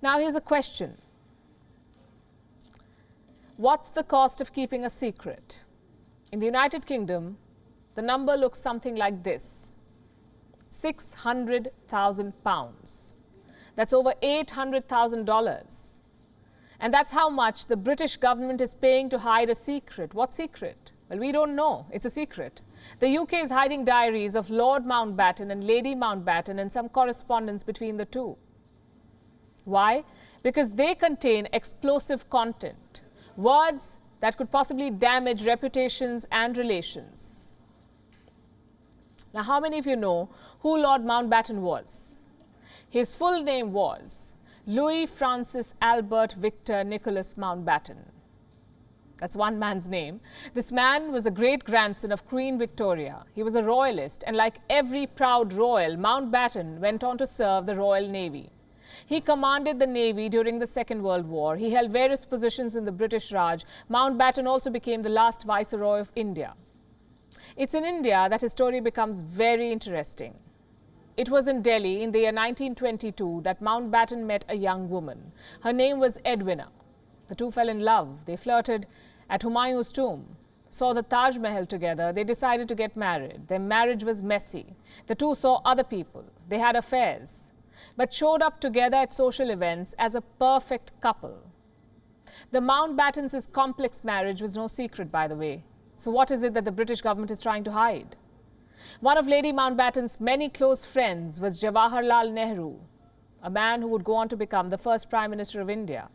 Now here's a question. What's the cost of keeping a secret? In the United Kingdom, the number looks something like this: £600,000. That's over $800,000. And that's how much the British government is paying to hide a secret. What secret? Well, we don't know. It's a secret. The UK is hiding diaries of Lord Mountbatten and Lady Mountbatten and some correspondence between the two. Why? Because they contain explosive content, words that could possibly damage reputations and relations. Now, how many of you know who Lord Mountbatten was? His full name was Louis Francis Albert Victor Nicholas Mountbatten. That's one man's name. This man was a great-grandson of Queen Victoria. He was a royalist, and like every proud royal, Mountbatten went on to serve the Royal Navy. He commanded the Navy during the Second World War. He held various positions in the British Raj. Mountbatten also became the last Viceroy of India. It's in India that his story becomes very interesting. It was in Delhi in the year 1922 that Mountbatten met a young woman. Her name was Edwina. The two fell in love. They flirted at Humayun's tomb, saw the Taj Mahal together. They decided to get married. Their marriage was messy. The two saw other people. They had affairs, but showed up together at social events as a perfect couple. The Mountbattens' complex marriage was no secret, by the way. So what is it that the British government is trying to hide? One of Lady Mountbatten's many close friends was Jawaharlal Nehru, a man who would go on to become the first Prime Minister of India.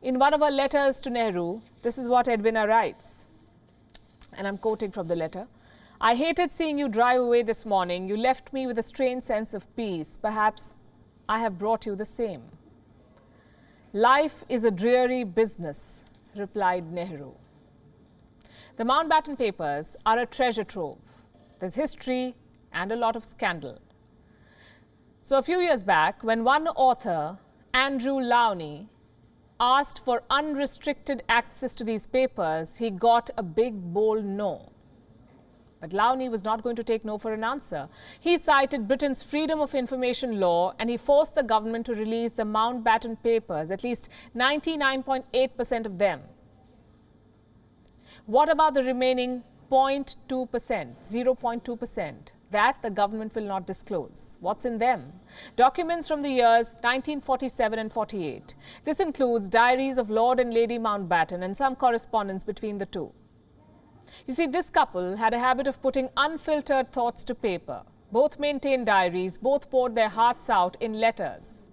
In one of her letters to Nehru, this is what Edwina writes, and I'm quoting from the letter. "I hated seeing you drive away this morning. You left me with a strange sense of peace. Perhaps I have brought you the same." "Life is a dreary business," replied Nehru. The Mountbatten papers are a treasure trove. There's history and a lot of scandal. So a few years back, when one author, Andrew Lowney, asked for unrestricted access to these papers, he got a big, bold no. But Lowney was not going to take no for an answer. He cited Britain's Freedom of Information law, and he forced the government to release the Mountbatten papers, at least 99.8% of them. What about the remaining 0.2%, 0.2%? That the government will not disclose. What's in them? Documents from the years 1947 and 48. This includes diaries of Lord and Lady Mountbatten and some correspondence between the two. You see, this couple had a habit of putting unfiltered thoughts to paper. Both maintained diaries, both poured their hearts out in letters.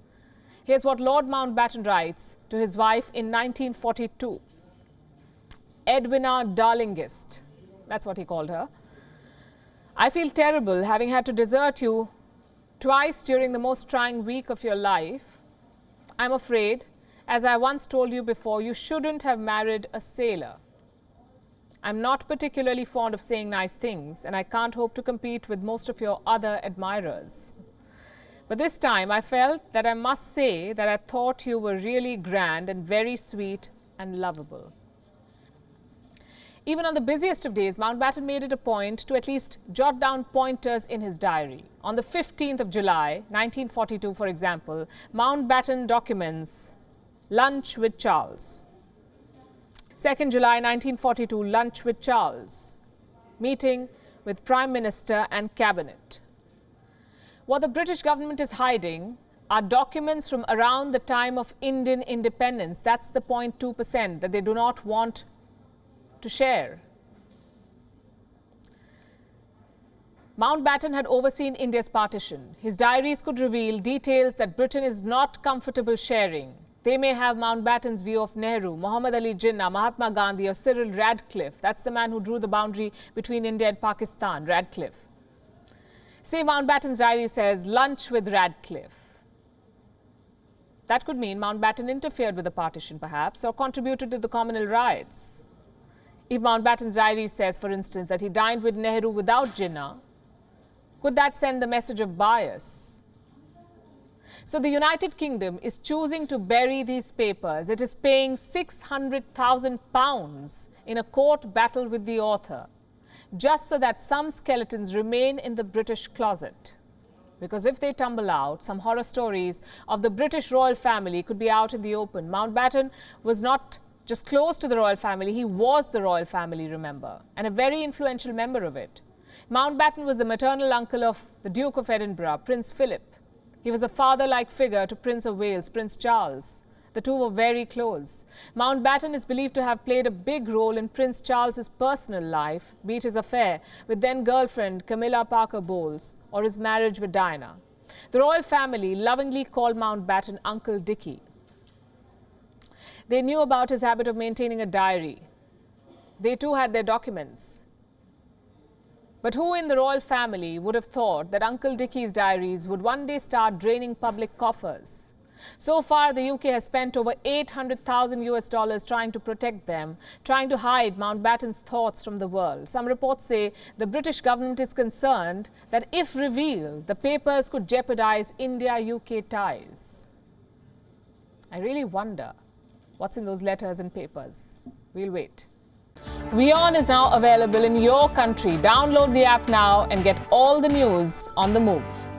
Here's what Lord Mountbatten writes to his wife in 1942. Edwina Darlingist, that's what he called her. "I feel terrible having had to desert you twice during the most trying week of your life. I'm afraid, as I once told you before, you shouldn't have married a sailor. I'm not particularly fond of saying nice things, and I can't hope to compete with most of your other admirers. But this time I felt that I must say that I thought you were really grand and very sweet and lovable." Even on the busiest of days, Mountbatten made it a point to at least jot down pointers in his diary. On the 15th of July, 1942, for example, Mountbatten documents lunch with Charles. 2nd July 1942, lunch with Charles. Meeting with Prime Minister and Cabinet. What the British government is hiding are documents from around the time of Indian independence. That's the 0.2% that they do not want to share. Mountbatten had overseen India's partition. His diaries could reveal details that Britain is not comfortable sharing. They may have Mountbatten's view of Nehru, Muhammad Ali Jinnah, Mahatma Gandhi, or Cyril Radcliffe. That's the man who drew the boundary between India and Pakistan, Radcliffe. Say Mountbatten's diary says, lunch with Radcliffe. That could mean Mountbatten interfered with the partition, perhaps, or contributed to the communal riots. If Mountbatten's diary says, for instance, that he dined with Nehru without Jinnah, could that send the message of bias? So the United Kingdom is choosing to bury these papers. It is paying £600,000 in a court battle with the author, just so that some skeletons remain in the British closet. Because if they tumble out, some horror stories of the British royal family could be out in the open. Mountbatten was not just close to the royal family, he was the royal family, remember, and a very influential member of it. Mountbatten was the maternal uncle of the Duke of Edinburgh, Prince Philip. He was a father-like figure to Prince of Wales, Prince Charles. The two were very close. Mountbatten is believed to have played a big role in Prince Charles's personal life, be it his affair with then-girlfriend Camilla Parker Bowles or his marriage with Diana. The royal family lovingly called Mountbatten Uncle Dickie. They knew about his habit of maintaining a diary. They too had their documents. But who in the royal family would have thought that Uncle Dickie's diaries would one day start draining public coffers? So far, the UK has spent over $800,000 trying to protect them, trying to hide Mountbatten's thoughts from the world. Some reports say the British government is concerned that if revealed, the papers could jeopardize India-UK ties. I really wonder what's in those letters and papers. We'll wait. WION is now available in your country. Download the app now and get all the news on the move.